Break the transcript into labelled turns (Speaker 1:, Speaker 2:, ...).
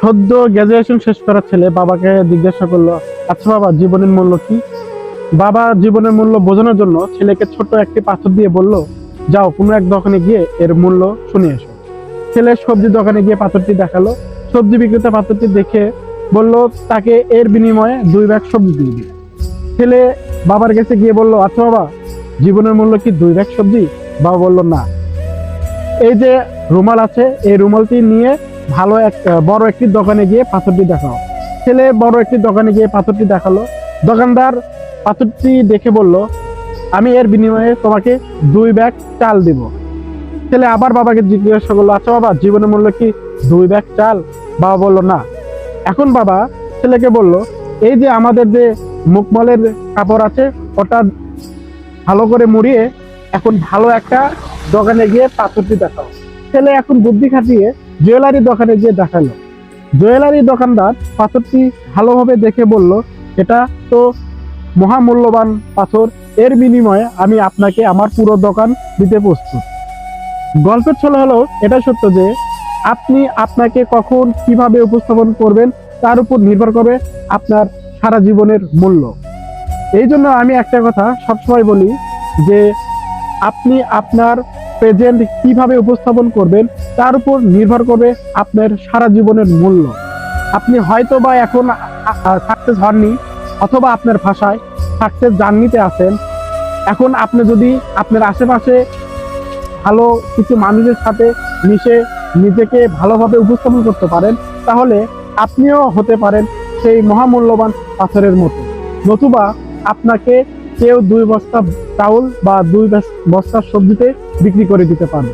Speaker 1: সদ্য গ্রাজুয়েশন শেষ করা ছেলে বাবাকে জিজ্ঞাসা করলো, আচ্ছা বাবা, জীবনের মূল্য কি? বাবা জীবনের মূল্য বোঝানোর জন্য ছেলেকে ছোট একটি পাথর দিয়ে বলল, যাও কোনো এক দোকানে গিয়ে এর মূল্য শুনে এসো। ছেলে সবজি দোকানে গিয়ে পাথরটি দেখালো। সবজি বিক্রেতা পাথরটি দেখে বলল তাকে এর বিনিময়ে 2 ব্যাগ সবজি দিয়ে দিবে। ছেলে বাবার কাছে গিয়ে বলল, আচ্ছা বাবা, জীবনের মূল্য কি 2 ব্যাগ সবজি? বাবা বলল, না, এই যে রুমাল আছে, এই রুমালটি নিয়ে বড় একটি দোকানে গিয়ে পাথরটি দেখাও। ছেলে বড় একটি দোকানে গিয়ে পাথরটি দেখালো। দোকানদার পাথরটি দেখে বলল, আমি এর বিনিময়ে তোমাকে 2 ব্যাগ চাল দিব। ছেলে আবার বাবাকে জিজ্ঞাসা করলো, আচ্ছা বাবা, জীবনের মূল্য কি 2 ব্যাগ চাল? বাবা বলল, না। এখন বাবা ছেলেকে বলল, এই যে আমাদের যে মুখমলের কাপড় আছে, ওটা ভালো করে মুড়িয়ে এখন ভালো একটা দোকানে গিয়ে পাথরটি দেখাও। ছেলে এখন বুদ্ধি খাটিয়ে জুয়েলারি দোকানে গিয়ে দেখালো। জুয়েলারি দোকানদার পাথরটি ভালোভাবে দেখে বলল, এটা তো মহামূল্যবান পাথর, এর বিনিময়ে আমি আপনাকে আমার পুরো দোকান দিতে প্রস্তুত। গল্পের ছলে হলো এটা সত্য যে আপনি আপনাকে কখন কিভাবে উপস্থাপন করবেন তার উপর নির্ভর করবে আপনার সারা জীবনের মূল্য। এই জন্য আমি একটা কথা সবসময় বলি যে আপনি আপনার প্রেজেন্ট কিভাবে উপস্থাপন করবেন তার উপর নির্ভর করবে আপনার সারা জীবনের মূল্য। আপনি হয়তো বা এখন সাকসেস হননি, অথবা আপনার ভাষায় সাকসেস জার্নিতে আছেন। এখন আপনি যদি আপনার আশেপাশে ভালো কিছু মানুষের সাথে মিশে নিজেকে ভালোভাবে উপস্থাপন করতে পারেন, তাহলে আপনিও হতে পারেন সেই মহামূল্যবান পাথরের মতো। নতুবা আপনাকে কেউ 2 বস্তা চাউল বা 2 বস্তা সবজিতে বিক্রি করে দিতে পারবে।